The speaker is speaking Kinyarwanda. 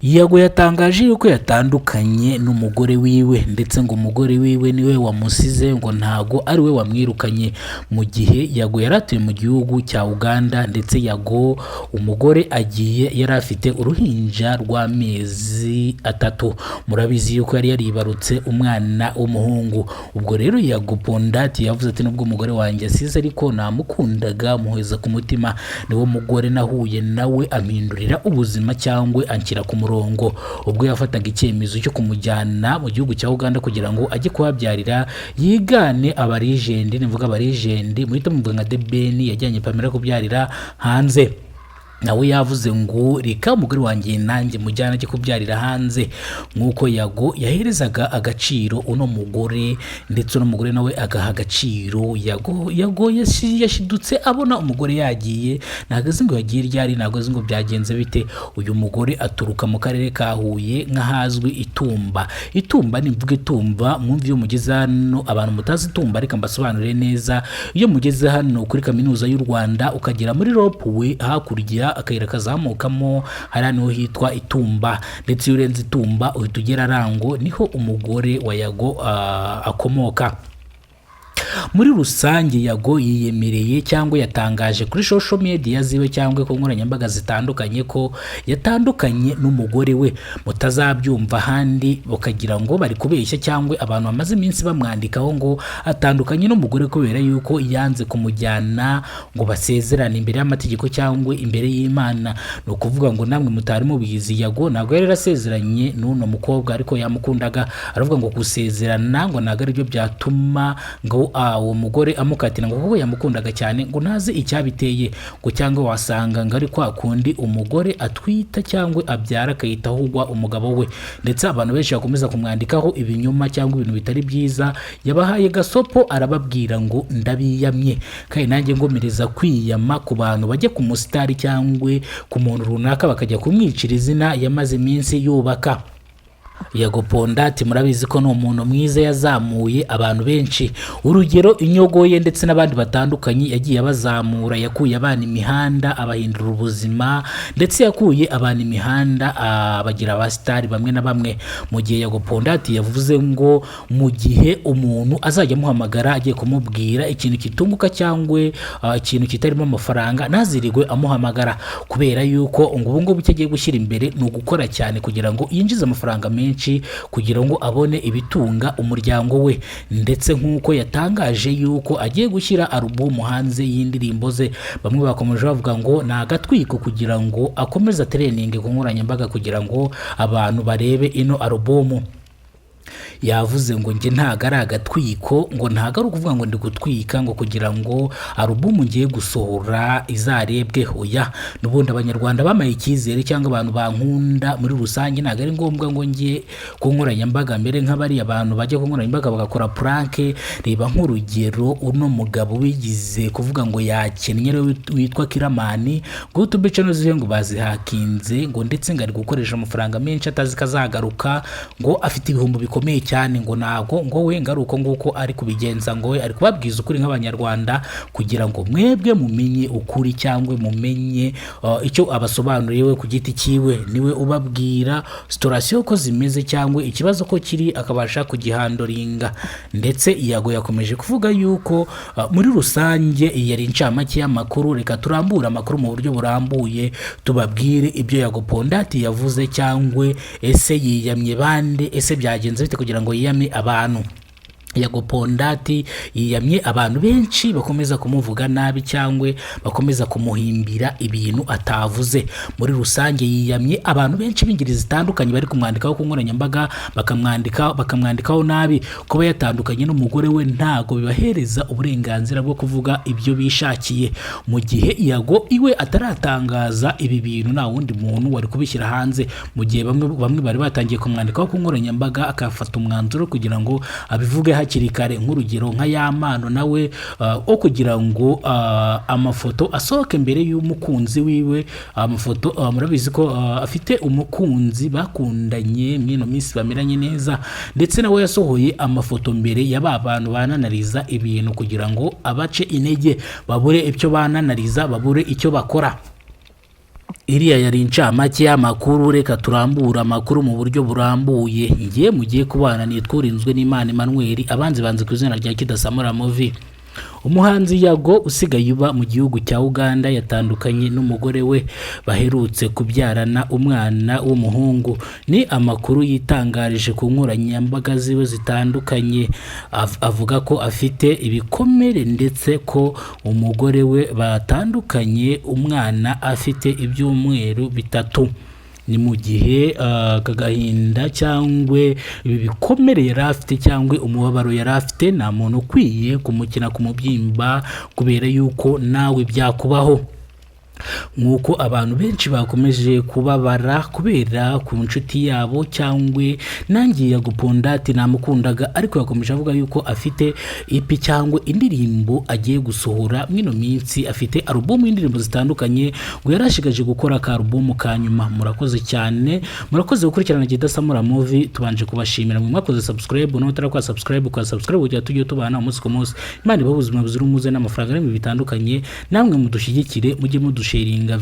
Yago yatangaje yuko yatandukanye n'umugore wiwe ndetse ngo umugore wiwe niwe wamusize ngo ntago ari we wamwirukanye, mu gihe Yago yaratuye mu gihugu cya Uganda ndetse Yago umugore agiye yari afite uruhinja rw'amezi 3. Murabizi yuko yari yaribarutse umwana w'umuhungu. Ubwo rero Yago Pondati yavuze ati nubwo umugore wanjye asize ariko namukundaga muheza ku mutima, niwo mugore nahuye nawe ampindurira ubuzima cyangwa anshyira ku murongo. Ubwo yafataga icyemezo cyo kumujyana mu gihugu cya Uganda kugira ngo ajye kuhabyarira yigane abarijende, nivuga abarijende muhita muvuga nka The Ben yajyanye Pamela kubyarira hanze. Nawe yavuze ngo reka umugore wanjye nanjye mujyana ajye kubyarira hanze, nk'uko Yago yaherezaga agaciro uno mugore ndetse uno mugore nawe agaha agaciro Yago yashidutse abona umugore yagiye, ntabwo azi ngo yagiye ryari, ntabwo azi ngo byagenze bite. Uyu mugore aturuka mu karere ka Huye nk'ahazwi Itumba. Itumba ni mvuga Itumba mwumva iyo mugeze hano, abantu mutazi Itumba reka mbasobanurire neza. Iyo mugeze hano kuri kaminuza y'u Rwanda ukagera muri Rope hakurya akayira kazamukamo hari niho hitwa Itumba, ndetse iyo urenze Itumba uhita ugera Rango, niho umugore wa Yago akomoka. Muri rusange Yago yiyemereye cyangwa yatangaje kuri social media ziwe cyangwa ku nkoranyambaga zitandukanye ko yatandukanye n'umugore we. Mutazabyumva handi bakagira ngo bari kubeshya cyangwa abantu bamaze iminsi bamwandikaho ngo atandukanye n'umugore kubera yuko yanze kumujyana ngo basezerane imbere y'amategeko cyangwa imbere y'Imana. No kuvuga ngo namwe mutari mubizi, Yago ntabwo yari yarasezeranye n'uno mukobwa ariko yamukundaga. Aravuga ngo gusezerana ngo ntabwo ari byo byatuma ngo uwo mugore amukatira ngo kuko yamukundaga cyane ngo ntazi icyabiteye, ngo cyangwa wasanga ngo ari kwa kundi umugore atwita cyangwa abyara akayita ahugwa umugabo we. Ndetse abantu benshi bakomeza kumwandikaho ibinyoma cyangwa ibintu bitari byiza. Yabahaye gasopo arababwira ngo ndabiyamye, kandi nanjye ngomereza kwiyama ku bantu bajye ku musitari cyangwa ku muntu runaka bakajya kumwicira izina yamaze iminsi yubaka. Yago Pondati murabizi ko ni umuntu mwiza, yazamuye abantu benshi. Urugero inyogoye ndetse n'abandi batandukanye yagiye abazamura. Yakuye abana imihanda abahindura ubuzima, ndetse yakuye abantu imihanda abagira abasitari bamwe na bamwe. Mu gihe Yago Pondati yavuze ngo mu gihe umuntu azajya amuhamagara agiye kumubwira ikintu kitunguka cyangwa ikintu kitarimo amafaranga ntazirirwe amuhamagara, kubera yuko ubu ngubu icyo agiye gushyira imbere ni ugukora cyane kugira ngo yinjize amafaranga menshi kugira ngo abone ibitunga umuryango we. Ndetse nk'uko yatangaje yuko agiye gushyira alubumu hanze y'indirimbo ze, bamwe bakomeje bavuga ngo ni agatwiko kugira ngo akomeze training ku nkoranyambaga kugira ngo abantu barebe ino alubumu. Yavuze ngo nge ntago ari agatwiko, ngo ntago ari ukuvuga ngo ndi gutwika ngo kugira ngo alubumu ngiye gusohora izarebwe. Hoya, n'ubundi abanyarwanda bamaye icyizere cyangwa abantu bankunda muri rusange, ntago ari ngombwa ngo ngiye ku nkoranyambaga mbere nk'abari abantu bajya ku nkoranyambaga bagakora prank. Reba nk'urugero uno mugabo wigize kuvuga ngo yakennye witwa Kiramani, ngo YouTube channel zihe ngo bazihakinze, ngo ndetse ngari gukoresha amafaranga menshi atazi kazagaruka, ngo afite ibihumbi bikomeye cyane, ngo nago ngo we ngaruko nguko ari kubigenza, ngo we ari kubabwiza ukuri nk'abanyarwanda kugira ngo mwebwe mumenye ukuri cyangwa mumenye icyo abasobanuriye we ku giti cyiwe. Niwe ubabwira situation ko zimeze cyangwa ikibazo ko kiri akabasha kugihandoringa. Ndetse Yago yakomeje kuvuga yuko muri rusange yari incamake y'amakuru. Reka turambura amakuru mu buryo burambuye tubabwire ibyo Yago Pondati yavuze, cyangwa ese yiyamye bande, ese byagenze bite kugira ngo yiyame abantu. Yago Pondati yiyamye abantu benshi bakomeza kumuvuga nabi cyangwa bakomeza kumuhimbira ibintu atavuze. Muri rusange yiyamye abantu benshi b'ingeri zitandukanye bari kumwandikaho ku nkoranyambaga, bakamwandikaho nabi. Kuba yatandukanye n'umugore we ntago bibahereza uburenganzira bwo kuvuga ibyo bishakiye. Mu gihe Yago iwe ataratangaza ibi bintu nta wundi muntu wari kubishyira hanze, mu gihe bamwe bari batangiye kumwandikaho ku nkoranyambaga akafata umwanzuro kugira ngo abivuge hakiri kare. Nk'urugero nka Yamano nawe o kugira ngo amafoto asohoke mbere y'umukunzi wiwe. Amafoto murabizi ko afite umukunzi bakundanye mwino minsi bameranye neza, ndetse nawe yasohoye amafoto mbere y'aba bantu bananariza ibintu kugira ngo abace intege babure icyo bananariza, babure icyo bakora. iriya yari incamake y'amakuru, reka turambura amakuru mu buryo burambuye. Ngiye mugiye kubana nitwa Urinzwe n'Imana Emmanuel, abanzi banze ku izina rya Kidasamura Movie. Umuhanzi Yago usigaye uba mu gihugu cya Uganda yatandukanye n'umugore we baherutse kubyarana umwana w'umuhungu. Ni amakuru yitangarije ku nkoranyambaga ziwe zitandukanye, avuga ko afite ibikomere ndetse ko umugore we batandukanye umwana afite ibyumweru 3. Ni mu gihe kagahinda cyangwa ibi bikomere yari afite cyangwa umubabaro yari afite nta muntu ukwiye kumukina ku mubyimba, kubera yuko nawe byakubaho. Nk'uko abantu benshi bakomeje kubabara kubera ku nshuti yabo cyangwa nangiye Yagupondati namukundaga, ariko yakomeje avuga yuko afite EP cyangwa indirimbo agiye gusohora mwino minsi. Afite album y'indirimbo zitandukanye ngo yarashigaje gukora ka album ka nyuma. Murakoze cyane, murakoze gukurikirana Kidasamura Movie. Tubanje kubashimira mwe mwakoze subscribe, no utarakora subscribe kugira tujye tubana umunsi ku munsi. Imana ibahe ubuzima buzira umuze n'amafaranga n'ibintu bitandukanye, namwe mudushyigikire mujye sharinga